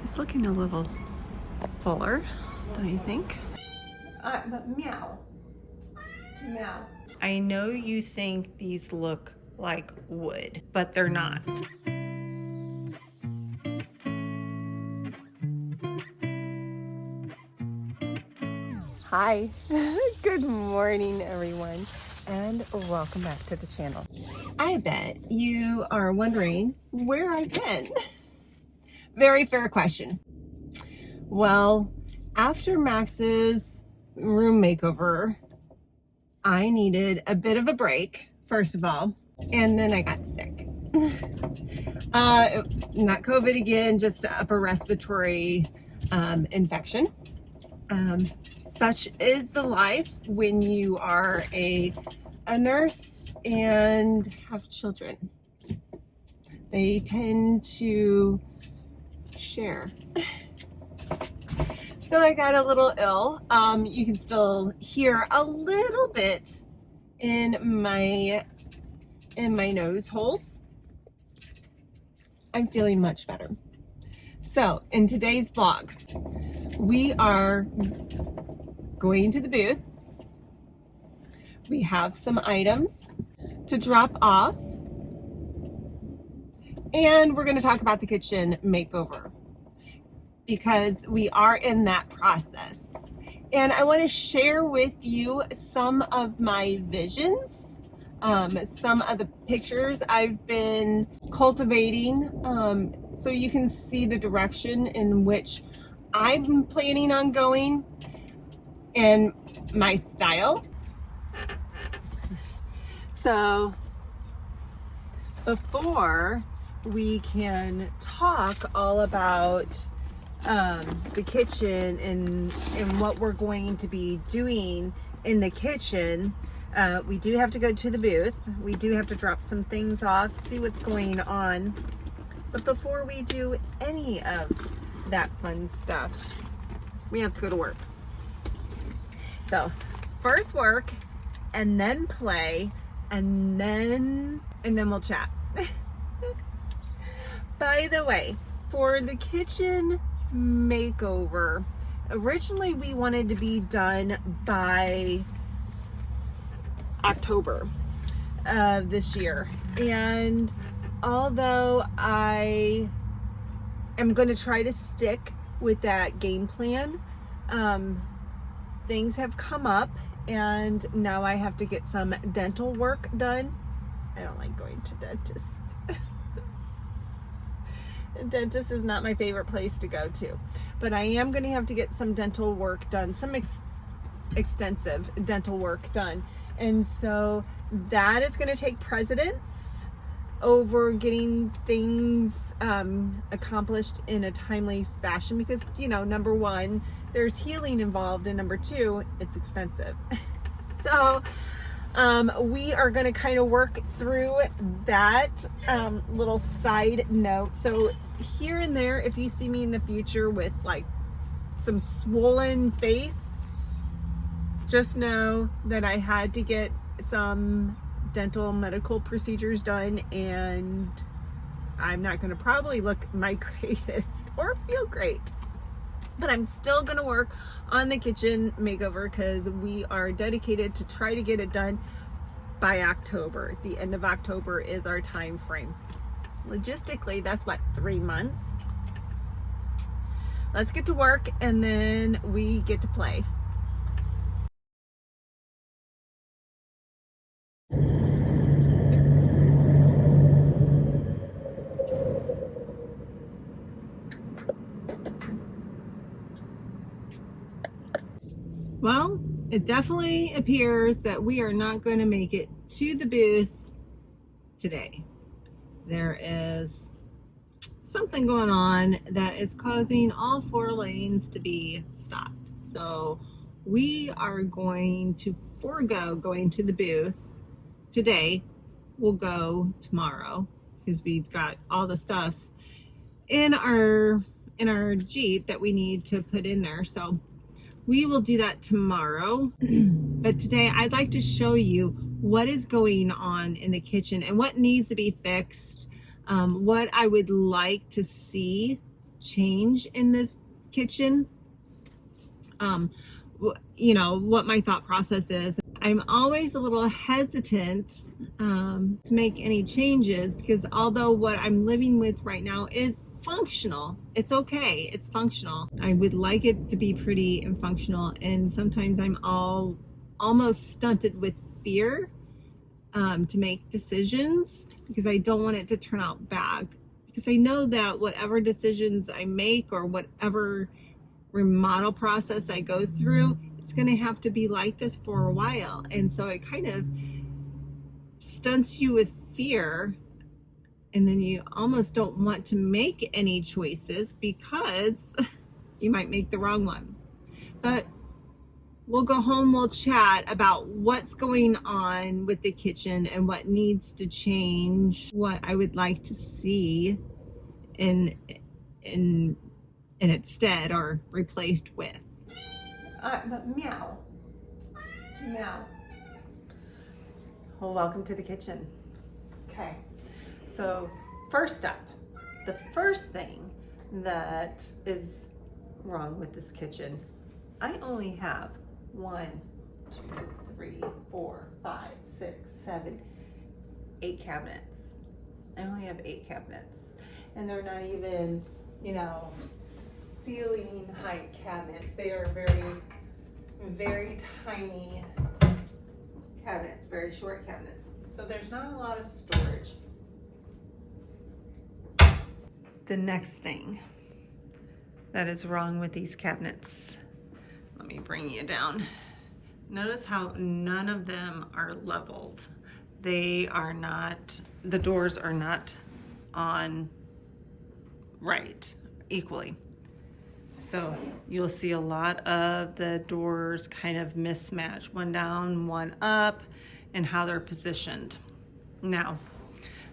It's looking a little fuller, don't you think? But meow. Meow. I know you think these look like wood, but they're not. Hi. Good morning, everyone, and welcome back to the channel. I bet you are wondering where I've been. Very fair question. Well, after Max's room makeover, I needed a bit of a break, first of all, and then I got sick. Not COVID again, just upper respiratory infection. Such is the life when you are a nurse and have children. They tend to share. So I got a little ill. You can still hear a little bit in my nose holes. I'm feeling much better. So in today's vlog, we are going to the booth. We have some items to drop off, and we're going to talk about the kitchen makeover because we are in that process. And I want to share with you some of my visions, some of the pictures I've been cultivating, so you can see the direction in which I'm planning on going and my style. So before we can talk all about the kitchen and what we're going to be doing in the kitchen, we do have to go to the booth. We do have to drop some things off, see what's going on. But before we do any of that fun stuff, we have to go to work. So first work, and then play, and then we'll chat. By the way, for the kitchen makeover, originally we wanted to be done by October of this year, and although I am going to try to stick with that game plan, things have come up and now I have to get some dental work done. I don't like going to dentist. Dentist is not my favorite place to go to, but I am going to have to get some dental work done, some extensive dental work done. And so that is going to take precedence over getting things accomplished in a timely fashion because, you know, number one, there's healing involved, and number two, it's expensive. So we are going to kind of work through that little side note. So here and there, if you see me in the future with like some swollen face, just know that I had to get some dental medical procedures done, and I'm not going to probably look my greatest or feel great, but I'm still going to work on the kitchen makeover because we are dedicated to try to get it done by October. The end of October is our time frame. Logistically, that's what, 3 months. Let's get to work and then we get to play. Well, it definitely appears that we are not going to make it to the booth today. There is something going on that is causing all 4 lanes to be stopped. So we are going to forego going to the booth today. We'll go tomorrow because we've got all the stuff in our Jeep that we need to put in there. So we will do that tomorrow. But today I'd like to show you what is going on in the kitchen and what needs to be fixed, what I would like to see change in the kitchen, you know, what my thought process is. I'm always a little hesitant to make any changes because although what I'm living with right now is functional, it's okay, it's functional. I would like it to be pretty and functional, and sometimes I'm almost stunted with fear to make decisions because I don't want it to turn out bad. Because I know that whatever decisions I make or whatever remodel process I go through, it's going to have to be like this for a while. And so it kind of stunts you with fear, and then you almost don't want to make any choices because you might make the wrong one. But we'll go home, we'll chat about what's going on with the kitchen and what needs to change, what I would like to see in its stead or replaced with. Meow. Meow. Well, welcome to the kitchen. Okay, so first up, the first thing that is wrong with this kitchen, I only have 1, 2, 3, 4, 5, 6, 7, 8 cabinets. I only have 8 cabinets, and they're not even, you know, ceiling height cabinets. They are very, very tiny cabinets, very short cabinets. So there's not a lot of storage. The next thing that is wrong with these cabinets, let me bring you down. Notice how none of them are leveled. They are not, the doors are not on right equally. So you'll see a lot of the doors kind of mismatch, one down, one up, and how they're positioned. Now,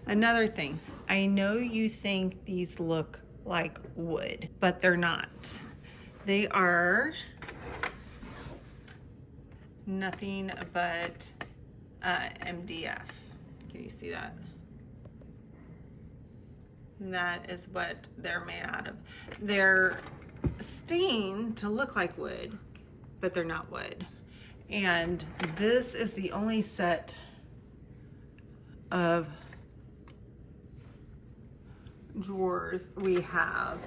another thing, I know you think these look like wood, but they're not. They are nothing but MDF. Can you see that? And that is what they're made out of. They're stained to look like wood, but they're not wood. And this is the only set of drawers we have.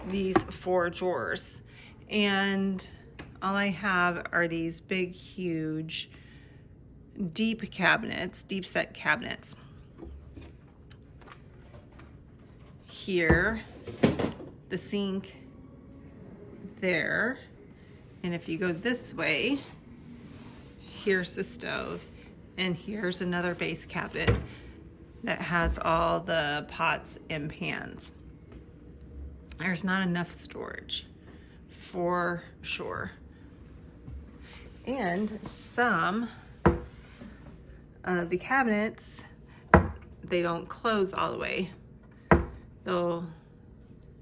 These 4 drawers, and all I have are these big, huge, deep cabinets, deep set cabinets. Here, the sink there, and if you go this way, here's the stove, and here's another base cabinet that has all the pots and pans. There's not enough storage, for sure. And some of the cabinets, they don't close all the way. They'll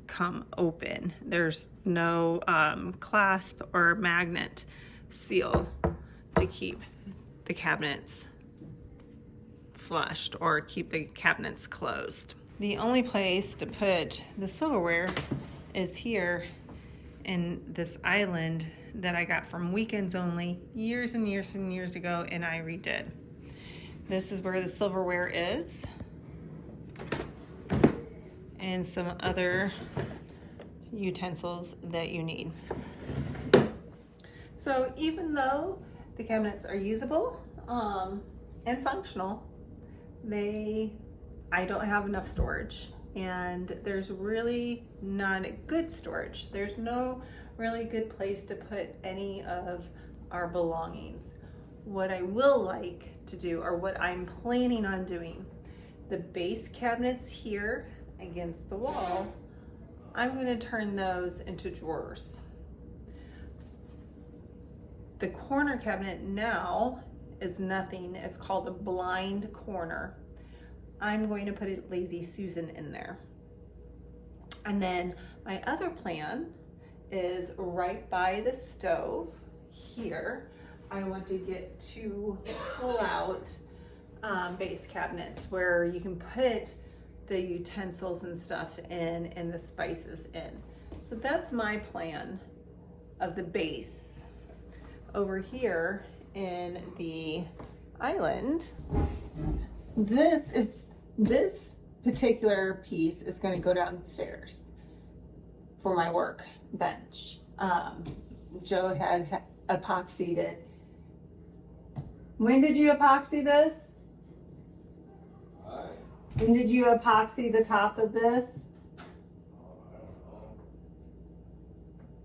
come open. There's no clasp or magnet seal to keep the cabinets flushed or keep the cabinets closed. The only place to put the silverware is here in this island that I got from Weekends Only years and years and years ago, and I redid. This is where the silverware is, and some other utensils that you need. So even though the cabinets are usable and functional, I don't have enough storage, and there's really not good storage. There's no really good place to put any of our belongings. What I will like to do, or what I'm planning on doing, the base cabinets here against the wall, I'm going to turn those into drawers. The corner cabinet now is nothing. It's called a blind corner. I'm going to put a Lazy Susan in there. And then my other plan is right by the stove here, I want to get 2 pull-out base cabinets where you can put the utensils and stuff in and the spices in. So that's my plan of the base. Over here in the island, this particular piece is going to go downstairs for my work bench. Joe had epoxied it. When did you epoxy this? When did you epoxy the top of this?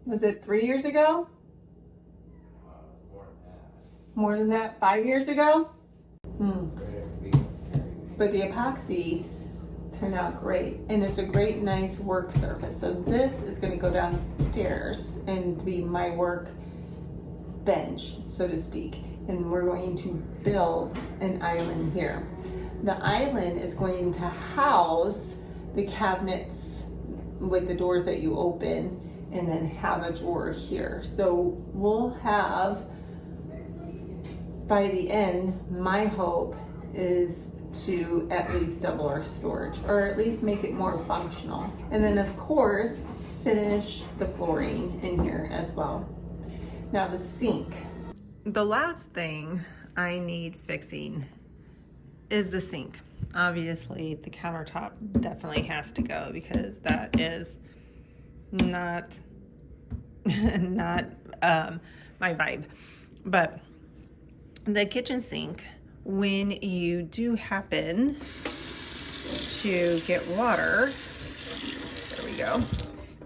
Was it 3 years ago? More than that, 5 years ago? But the epoxy turned out great, and it's a great, nice work surface. So this is going to go downstairs and be my work bench, so to speak. And we're going to build an island here. The island is going to house the cabinets with the doors that you open, and then have a drawer here. So we'll have, by the end, my hope is to at least double our storage, or at least make it more functional. And then of course, finish the flooring in here as well. Now the sink. The last thing I need fixing is the sink. Obviously the countertop definitely has to go, because that is not my vibe. But the kitchen sink, when you do happen to get water, there we go,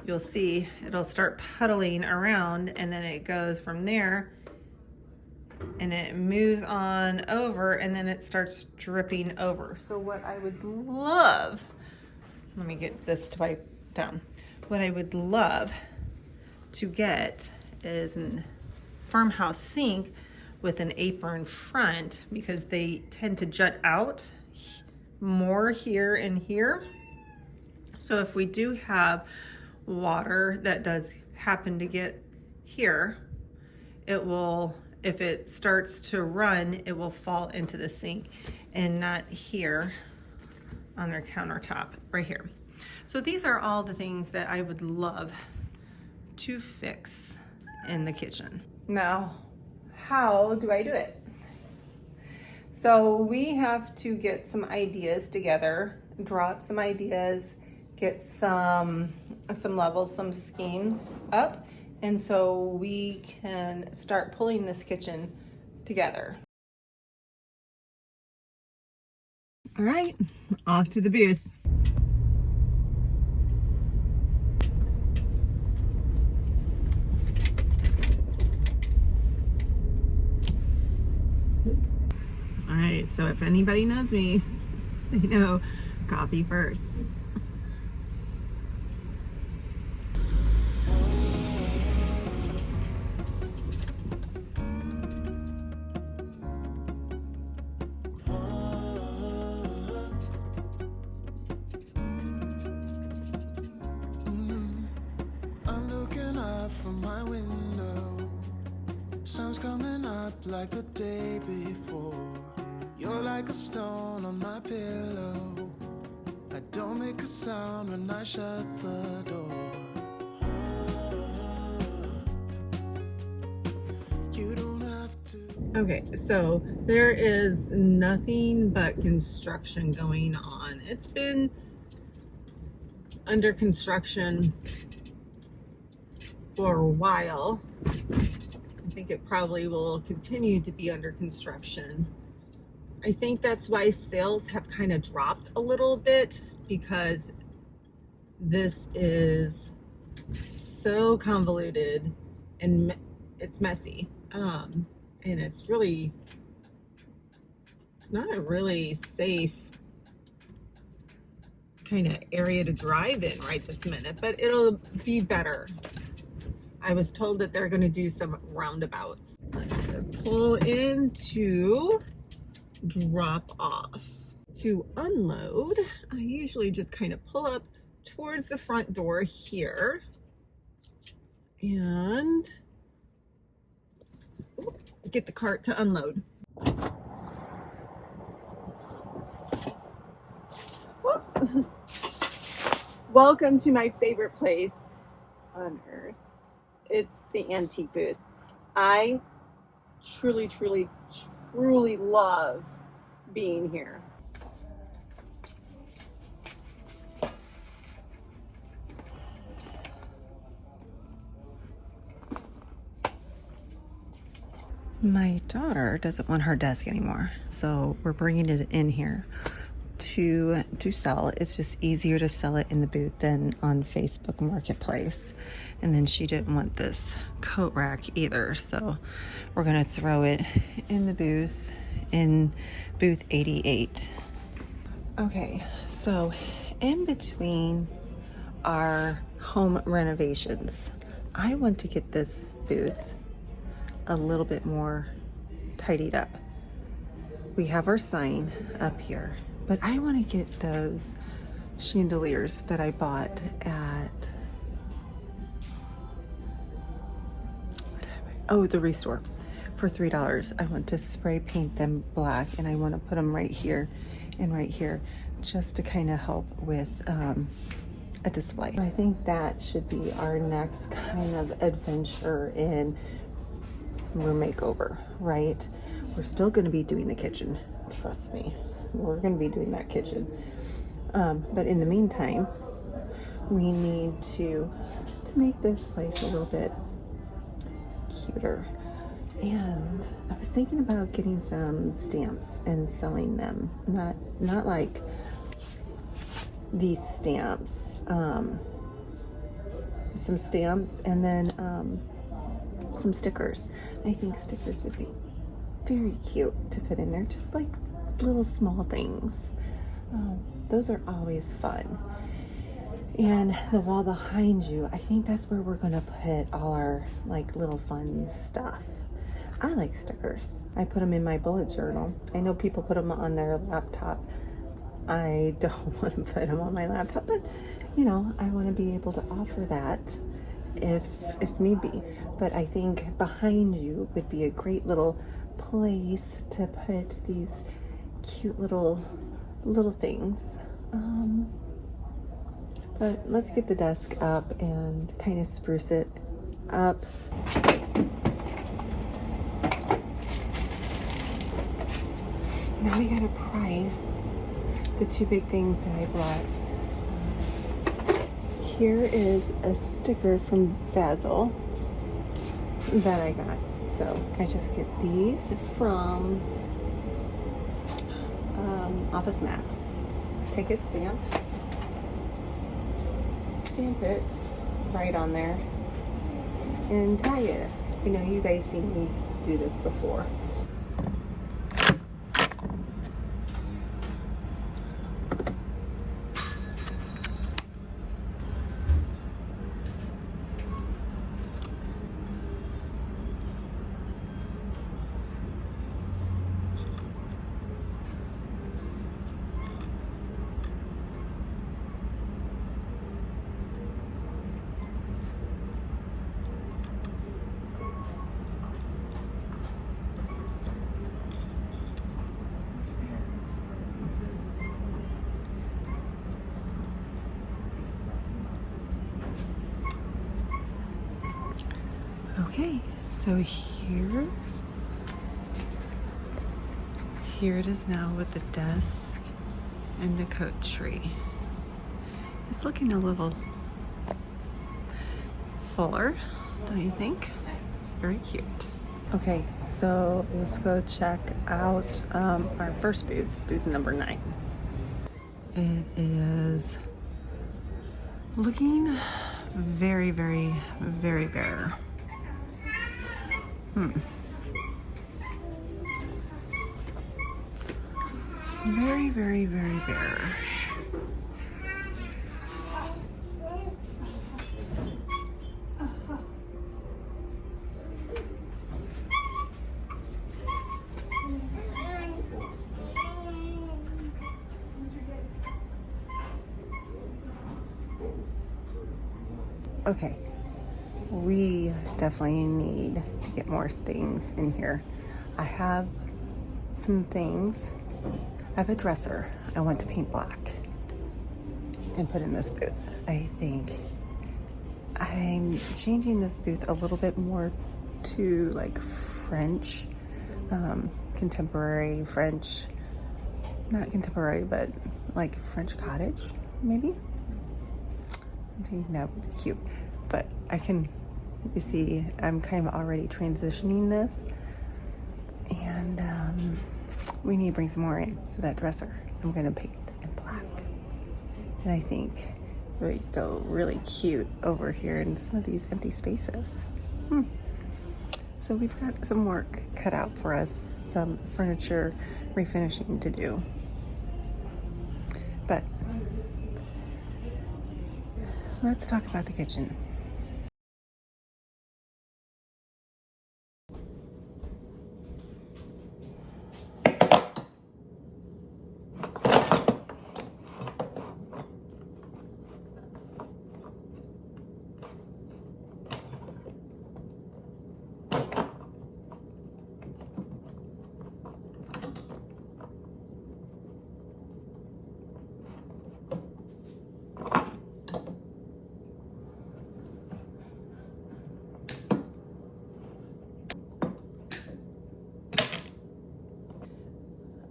you'll see it'll start puddling around, and then it goes from there and it moves on over, and then it starts dripping over. So what I would love, let me get this to wipe down. What I would love to get is a farmhouse sink with an apron front, because they tend to jut out more here and here. So if we do have water that does happen to get here, it will, if it starts to run, it will fall into the sink and not here on their countertop, right here. So these are all the things that I would love to fix in the kitchen. Now, how do I do it? So we have to get some ideas together, draw up some ideas, get some levels, some schemes up, and so we can start pulling this kitchen together. All right, off to the booth. All right, so if anybody knows me, they know coffee first. I'm looking up from my window. Sun's coming up like the day before. You're like a stone on my pillow. I don't make a sound when I shut the door. You don't have to. Okay, so there is nothing but construction going on. It's been under construction for a while. I think it probably will continue to be under construction. I think that's why sales have kind of dropped a little bit, because this is so convoluted and it's messy. And it's not a really safe kind of area to drive in right this minute, but it'll be better. I was told that they're going to do some roundabouts. Let's pull in to drop off. To unload, I usually just kind of pull up towards the front door here and get the cart to unload. Whoops. Welcome to my favorite place on earth. It's the antique booth. I truly, truly, truly love being here. My daughter doesn't want her desk anymore, so we're bringing it in here to sell. It's just easier to sell it in the booth than on Facebook Marketplace. And then she didn't want this coat rack either, so we're gonna throw it in the booth in booth 88. Okay, so in between our home renovations, I want to get this booth a little bit more tidied up. We have our sign up here, but I want to get those chandeliers that I bought at the Restore for $3. I want to spray paint them black, and I want to put them right here and right here just to kind of help with a display. I think that should be our next kind of adventure in room makeover, right? We're still going to be doing the kitchen, trust me. We're going to be doing that kitchen, but in the meantime, we need to make this place a little bit cuter. And I was thinking about getting some stamps and selling them, not like these stamps, some stamps, and then some stickers. I think stickers would be very cute to put in there, just like little small things. Those are always fun. And the wall behind you, I think that's where we're gonna put all our like little fun stuff. I like stickers. I put them in my bullet journal. I know people put them on their laptop. I don't want to put them on my laptop, but you know, I want to be able to offer that if need be. But I think behind you would be a great little place to put these cute little things. But let's get the desk up and kind of spruce it up. Now we gotta price the two big things that I bought. Here is a sticker from Zazzle that I got. So I just get these from Office Max. Take a stamp it right on there and tag it. You know, you guys seen me do this before. Okay, so here it is now with the desk and the coat tree. It's looking a little fuller, don't you think? Very cute. Okay, so let's go check out our first booth, booth number 9. It is looking very, very, very bare. Very, very, very bare. Okay, we definitely need to get more things in here. I have some things. I have a dresser I want to paint black. and put in this booth. I think I'm changing this booth a little bit more to like French, contemporary French, not contemporary, but like French cottage, maybe. I think that would be cute. But I can, you see, I'm kind of already transitioning this. And we need to bring some more in. So that dresser, I'm gonna paint in black. And I think it would go really cute over here in some of these empty spaces. So we've got some work cut out for us, some furniture refinishing to do. But let's talk about the kitchen.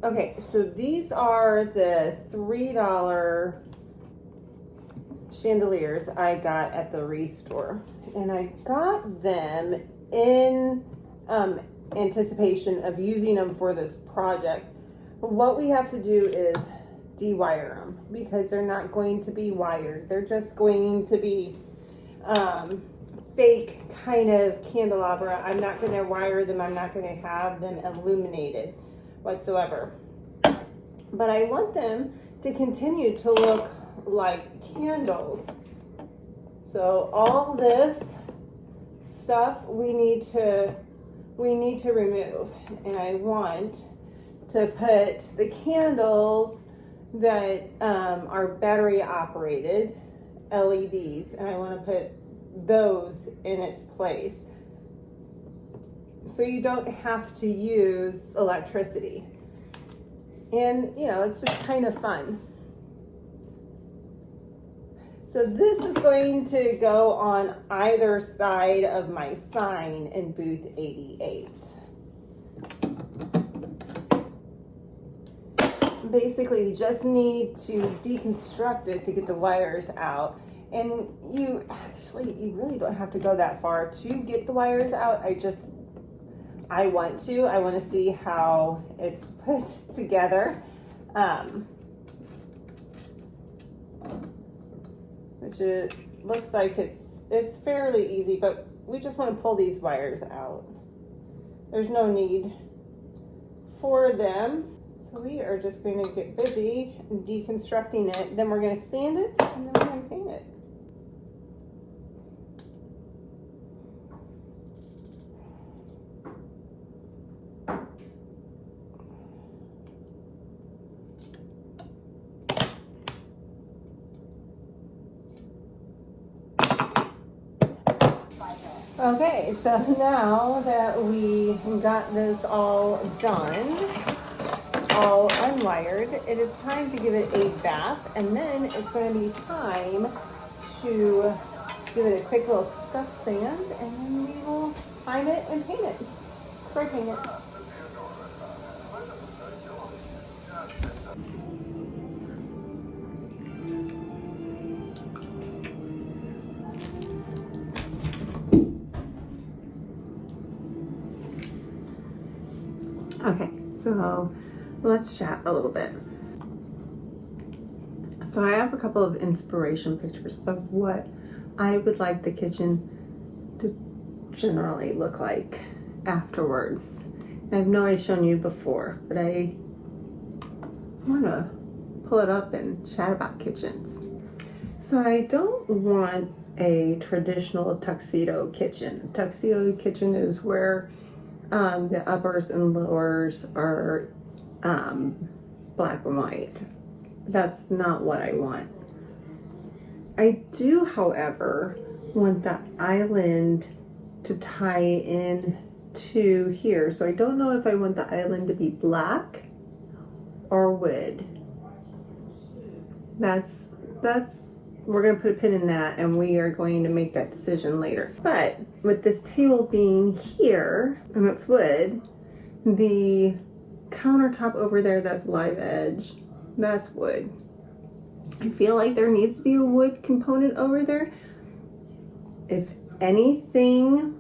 Okay, so these are the $3 chandeliers I got at the Restore. And I got them in anticipation of using them for this project. What we have to do is de-wire them because they're not going to be wired. They're just going to be fake kind of candelabra. I'm not going to wire them. I'm not going to have them illuminated whatsoever. But I want them to continue to look like candles. So all this stuff we need to remove. And I want to put the candles that are battery operated LEDs, and I want to put those in its place. So you don't have to use electricity. And, you know, it's just kind of fun. So this is going to go on either side of my sign in booth 88. Basically, you just need to deconstruct it to get the wires out. And you really don't have to go that far to get the wires out. I want to see how it's put together. Which it looks like it's fairly easy, but we just want to pull these wires out. There's no need for them. So we are just going to get busy deconstructing it. Then we're going to sand it and then we're going to paint it. Okay, so now that we got this all done, all unwired, it is time to give it a bath, and then it's going to be time to give it a quick little scuff sand, and then we will prime it and paint it, spray paint it. Okay, so let's chat a little bit. So I have a couple of inspiration pictures of what I would like the kitchen to generally look like afterwards. I know I've shown you before, but I want to pull it up and chat about kitchens. So I don't want a traditional tuxedo kitchen. Tuxedo kitchen is where the uppers and lowers are black and white. That's not what I want. I do, however, want the island to tie in to here. So I don't know if I want the island to be black or wood. That's we're going to put a pin in that, and we are going to make that decision later. But with this table being here, and it's wood, the countertop over there, that's live edge, that's wood. I feel like there needs to be a wood component over there. If anything,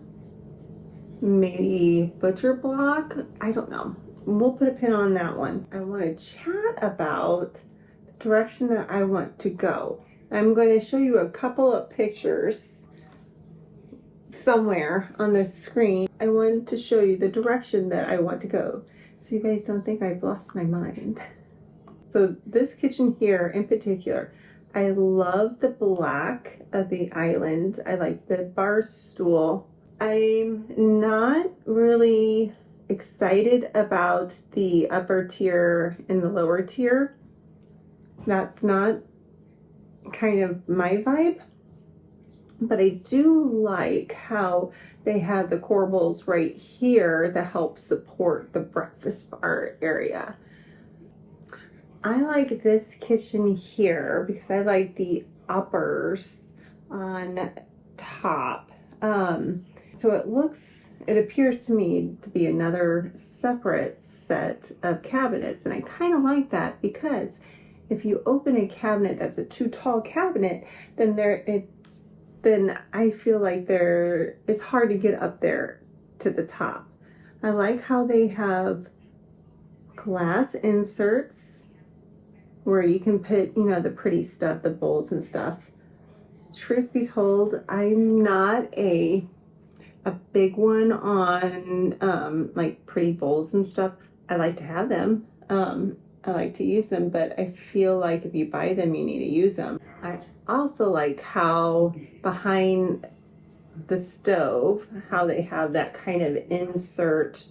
maybe butcher block, I don't know. We'll put a pin on that one. I want to chat about the direction that I want to go. I'm going to show you a couple of pictures somewhere on the screen. I want to show you the direction that I want to go, so you guys don't think I've lost my mind. So this kitchen here in particular, I love the black of the island. I like the bar stool. I'm not really excited about the upper tier and the lower tier. That's not kind of my vibe, but I do like how they have the corbels right here that help support the breakfast bar area. I like this kitchen here because I like the uppers on top. So it appears to me to be another separate set of cabinets, and I kind of like that because if you open a cabinet that's a too tall cabinet, then I feel like it's hard to get up there to the top. I like how they have glass inserts where you can put, the pretty stuff, the bowls and stuff. Truth be told, I'm not a big one on like pretty bowls and stuff. I like to have them. I like to use them, but I feel like if you buy them, you need to use them. I also like how behind the stove, how they have that kind of insert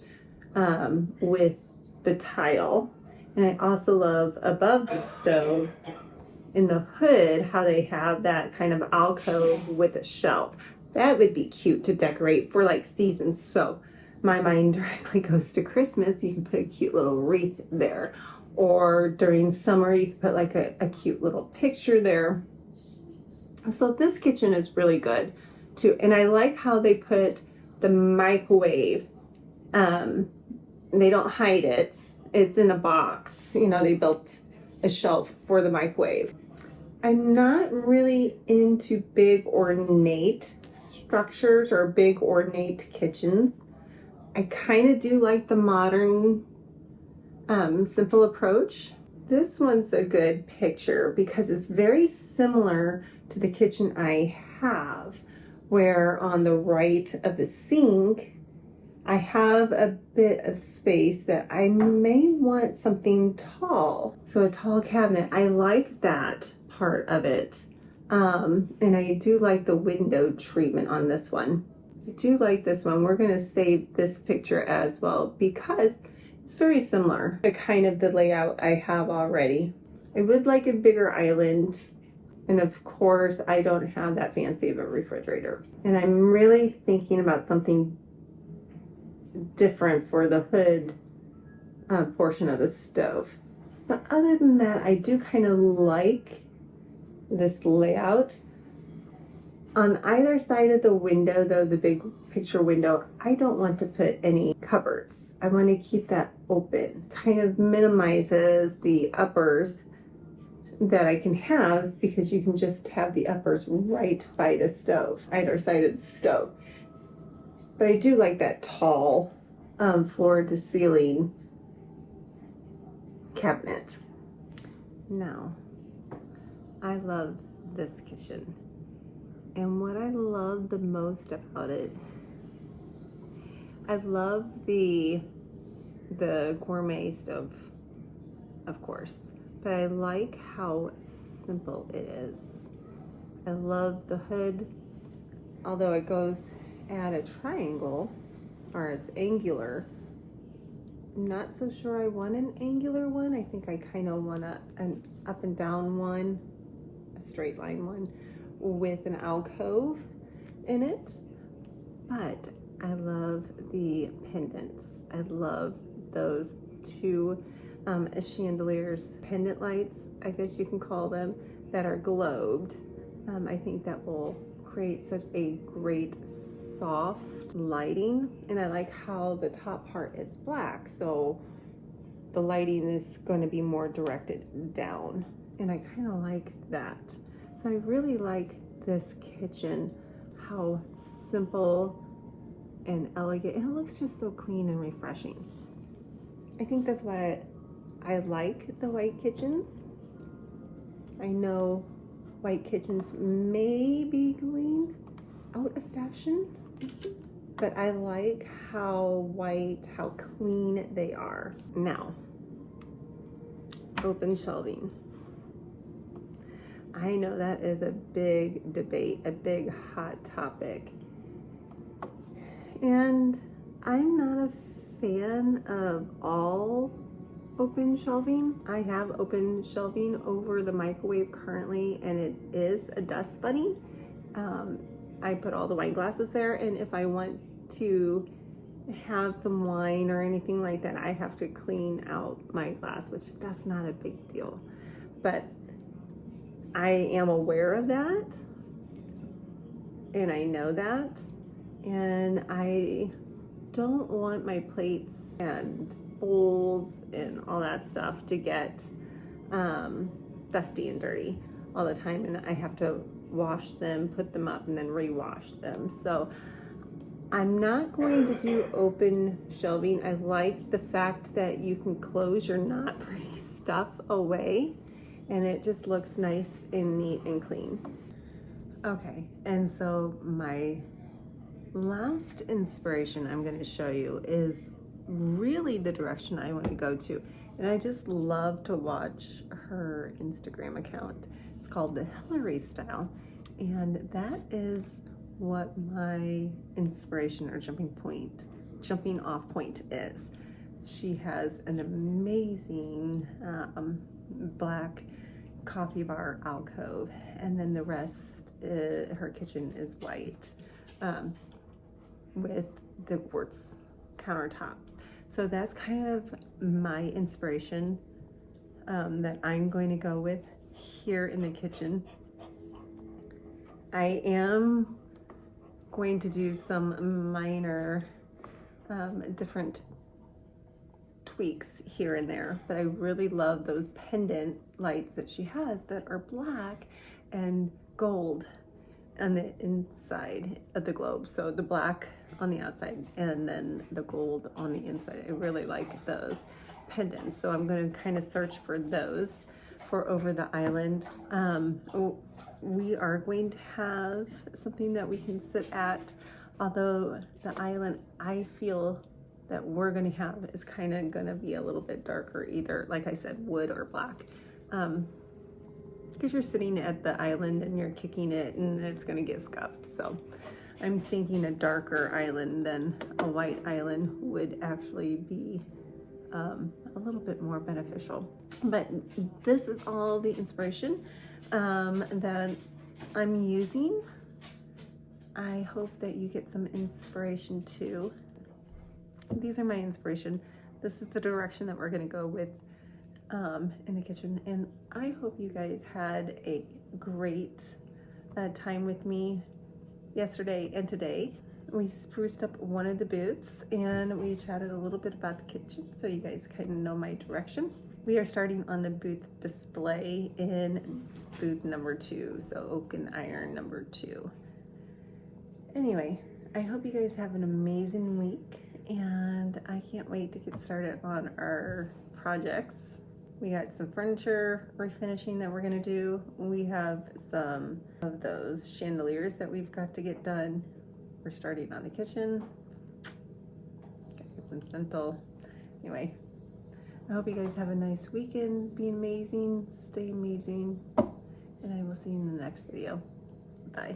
with the tile. And I also love above the stove in the hood, how they have that kind of alcove with a shelf. That would be cute to decorate for like seasons. So my mind directly goes to Christmas. You can put a cute little wreath there. Or during summer, you can put like a cute little picture there. So this kitchen is really good too. And I like how they put the microwave. They don't hide it. It's in a box. They built a shelf for the microwave. I'm not really into big ornate structures or big ornate kitchens. I kind of do like the modern simple approach. This one's a good picture because it's very similar to the kitchen I have, where on the right of the sink I have a bit of space that I may want something tall. So a tall cabinet, I like that part of it. And I do like the window treatment on this one. I do like this one. We're going to save this picture as well because it's very similar to kind of the layout I have already. I would like a bigger island. And of course, I don't have that fancy of a refrigerator. And I'm really thinking about something different for the hood portion of the stove. But other than that, I do kind of like this layout. On either side of the window, though, the big picture window, I don't want to put any cupboards. I want to keep that open. Kind of minimizes the uppers that I can have because you can just have the uppers right by the stove, either side of the stove. But I do like that tall floor to ceiling cabinet. Now, I love this kitchen. And what I love the most about it, I love the gourmet stove, of course, but I like how simple it is. I love the hood, although it goes at a triangle, or it's angular. I'm not so sure I want an angular one. I think I kind of want an up and down one, a straight line one with an alcove in it. But I love the pendants. I love those two chandeliers, pendant lights, I guess you can call them, that are globed. I think that will create such a great soft lighting, and I like how the top part is black, so the lighting is going to be more directed down, and I kind of like that. So I really like this kitchen, how simple and elegant, and it looks just so clean and refreshing. I think that's why I like the white kitchens. I know white kitchens may be going out of fashion, but I like how white, how clean they are. Now, open shelving. I know that is a big debate, a big hot topic. And I'm not a fan of all open shelving. I have open shelving over the microwave currently, and it is a dust bunny. I put all the wine glasses there, and if I want to have some wine or anything like that, I have to clean out my glass, which that's not a big deal. But I am aware of that, and I know that, and I don't want my plates and bowls and all that stuff to get dusty and dirty all the time, and I have to wash them, put them up, and then re-wash them. So I'm not going to do open shelving. I like the fact that you can close your not pretty stuff away, and it just looks nice and neat and clean. Okay, and so my last inspiration I'm going to show you is really the direction I want to go to, and I just love to watch her Instagram account. It's called the Hillary Style, and that is what my inspiration or jumping off point is. She has an amazing black coffee bar alcove, and then the rest, her kitchen is white with the quartz countertops. So that's kind of my inspiration that I'm going to go with here in the kitchen. I am going to do some minor different tweaks here and there, but I really love those pendant lights that she has that are black and gold on the inside of the globe. So the black on the outside and then the gold on the inside. I really like those pendants, so I'm going to kind of search for those for over the island. We are going to have something that we can sit at, although the island I feel that we're going to have is kind of going to be a little bit darker, either, like I said, wood or black, because you're sitting at the island and you're kicking it and it's going to get scuffed. So I'm thinking a darker island than a white island would actually be a little bit more beneficial. But this is all the inspiration that I'm using. I hope that you get some inspiration too. These are my inspiration. This is the direction that we're going to go with in the kitchen, and I hope you guys had a great time with me yesterday and today. We spruced up one of the booths and we chatted a little bit about the kitchen, so you guys kind of know my direction. We are starting on the booth display in booth number 2, so oak and iron number 2. Anyway, I hope you guys have an amazing week, and I can't wait to get started on our projects. We got some furniture refinishing that we're gonna do. We have some of those chandeliers that we've got to get done. We're starting on the kitchen. Gotta get some dental. Anyway, I hope you guys have a nice weekend. Be amazing, stay amazing, and I will see you in the next video. Bye.